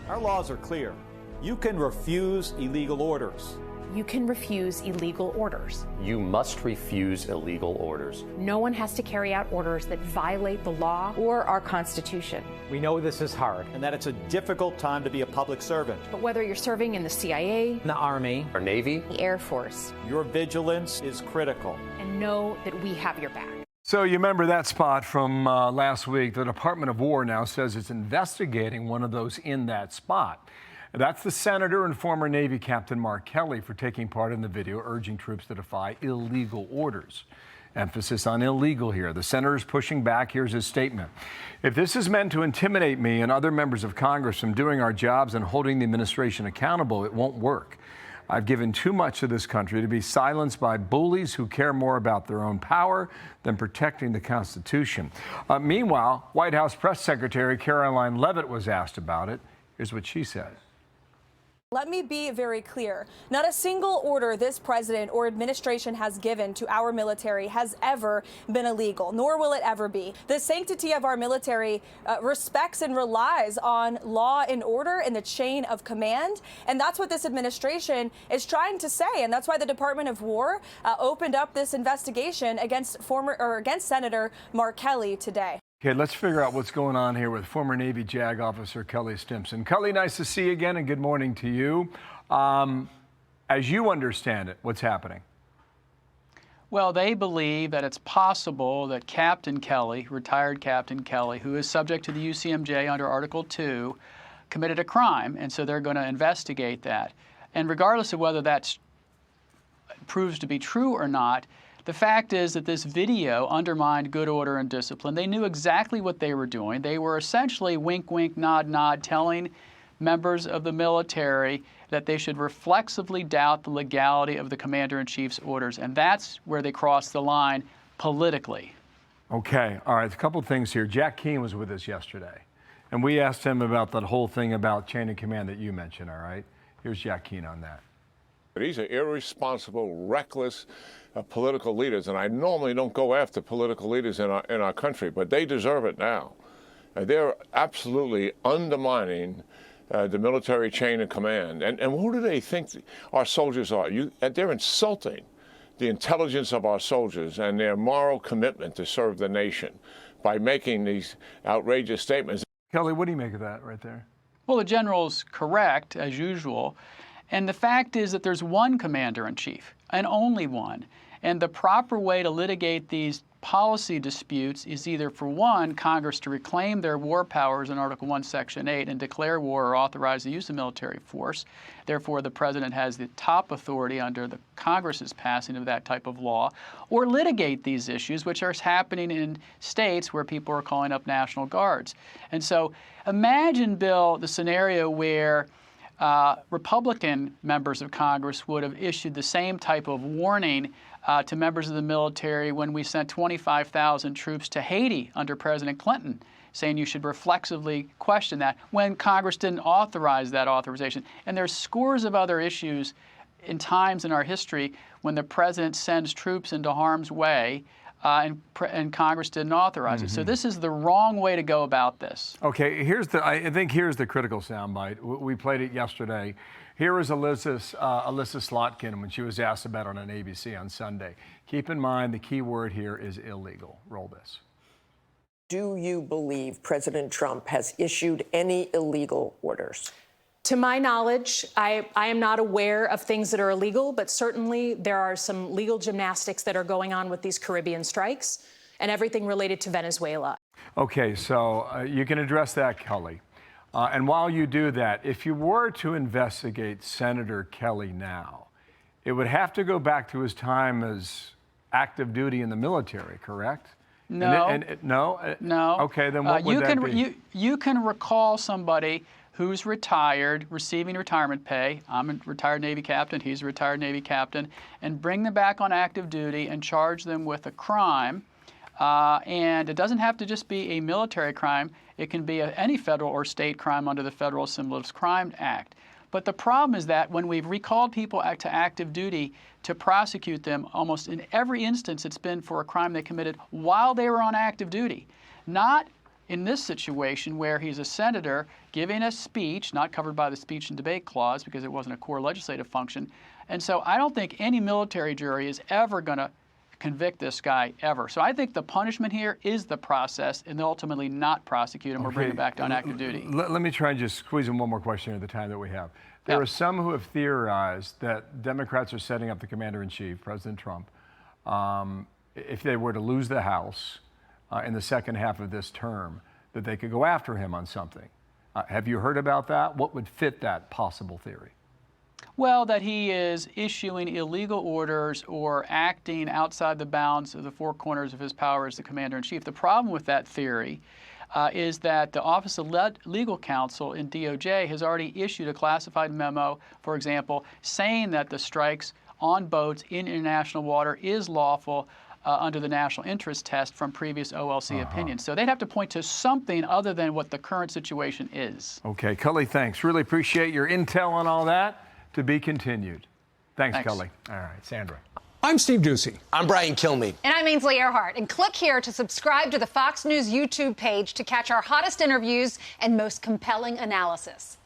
Our laws are clear. You can refuse illegal orders. You can refuse illegal orders. You must refuse illegal orders. No one has to carry out orders that violate the law or our Constitution. We know this is hard and that it's a difficult time to be a public servant. But whether you're serving in the CIA, the Army, Our Navy, the Air Force, your vigilance is critical. And know that we have your back. So you remember that spot from last week. The Department of War now says it's investigating one of those in that spot. That's the senator and former Navy Captain Mark Kelly for taking part in the video urging troops to defy illegal orders. Emphasis on illegal here. The senator is pushing back. Here's his statement. If this is meant to intimidate me and other members of Congress from doing our jobs and holding the administration accountable, it won't work. I've given too much to this country to be silenced by bullies who care more about their own power than protecting the Constitution. Meanwhile, White House Press Secretary Caroline Leavitt was asked about it. Here's what she said. Let me be very clear. Not a single order this president or administration has given to our military has ever been illegal, nor will it ever be. The sanctity of our military respects and relies on law and order in the chain of command. And that's what this administration is trying to say. And that's why the Department of War opened up this investigation against Senator Mark Kelly today. Okay, let's figure out what's going on here with former Navy JAG officer Cully Stimson. Cully, nice to see you again, and good morning to you. As you understand it, what's happening? Well, they believe that it's possible that Captain Kelly, retired Captain Kelly, who is subject to the UCMJ under Article 2, committed a crime, and so they're going to investigate that. And regardless of whether that proves to be true or not, the fact is that this video undermined good order and discipline. They knew exactly what they were doing. They were essentially wink, wink, nod, nod, telling members of the military that they should reflexively doubt the legality of the commander-in-chief's orders. And that's where they crossed the line politically. Okay, all right, a couple things here. Jack Keane was with us yesterday, and we asked him about that whole thing about chain of command that you mentioned, all right? Here's Jack Keane on that. These are irresponsible, reckless political leaders, and I normally don't go after political leaders in our country, but they deserve it now. They're absolutely undermining the military chain of command. And who do they think our soldiers are? They're insulting the intelligence of our soldiers and their moral commitment to serve the nation by making these outrageous statements. Kelly, what do you make of that right there? Well, the general's correct, as usual. And the fact is that there's one commander-in-chief, and only one. And the proper way to litigate these policy disputes is either, for one, Congress to reclaim their war powers in Article 1, Section 8 and declare war or authorize the use of military force. Therefore, the president has the top authority under the Congress's passing of that type of law, or litigate these issues, which are happening in states where people are calling up National Guards. And so imagine, Bill, the scenario where Republican members of Congress would have issued the same type of warning to members of the military when we sent 25,000 troops to Haiti under President Clinton, saying you should reflexively question that when Congress didn't authorize that authorization. And there's scores of other issues in times in our history when the president sends troops into harm's way and Congress didn't authorize it. So this is the wrong way to go about this. Okay, I think here's the critical soundbite. We played it yesterday. Here is Alyssa Slotkin when she was asked about it on ABC on Sunday. Keep in mind the key word here is illegal. Roll this. Do you believe President Trump has issued any illegal orders? To my knowledge, I am not aware of things that are illegal, but certainly there are some legal gymnastics that are going on with these Caribbean strikes and everything related to Venezuela. Okay, so you can address that, Kelly. And while you do that, if you were to investigate Senator Kelly now, it would have to go back to his time as active duty in the military, correct? No. No? Okay, then what would that be? You can recall somebody who's retired, receiving retirement pay. I'm a retired Navy captain, he's a retired Navy captain, and bring them back on active duty and charge them with a crime. And it doesn't have to just be a military crime. It can be any federal or state crime under the Federal Assembly's Crime Act. But the problem is that when we've recalled people to active duty to prosecute them, almost in every instance it's been for a crime they committed while they were on active duty, not in this situation where he's a senator giving a speech, not covered by the speech and debate clause because it wasn't a core legislative function. And so I don't think any military jury is ever going to convict this guy ever. So I think the punishment here is the process and ultimately not prosecute him or bring him back to unactive duty. Let me try and just squeeze in one more question at the time that we have. There are some who have theorized that Democrats are setting up the commander-in-chief, President Trump, if they were to lose the House in the second half of this term, that they could go after him on something. Have you heard about that? What would fit that possible theory? Well, that he is issuing illegal orders or acting outside the bounds of the four corners of his power as the commander-in-chief. The problem with that theory is that the Office of Legal Counsel in DOJ has already issued a classified memo, for example, saying that the strikes on boats in international water is lawful under the national interest test from previous OLC opinions. So they'd have to point to something other than what the current situation is. Okay, Cully, thanks. Really appreciate your intel on all that. To be continued. Thanks, Cully. All right, Sandra. I'm Steve Doocy. I'm Brian Kilmeade. And I'm Ainsley Earhart. And click here to subscribe to the Fox News YouTube page to catch our hottest interviews and most compelling analysis.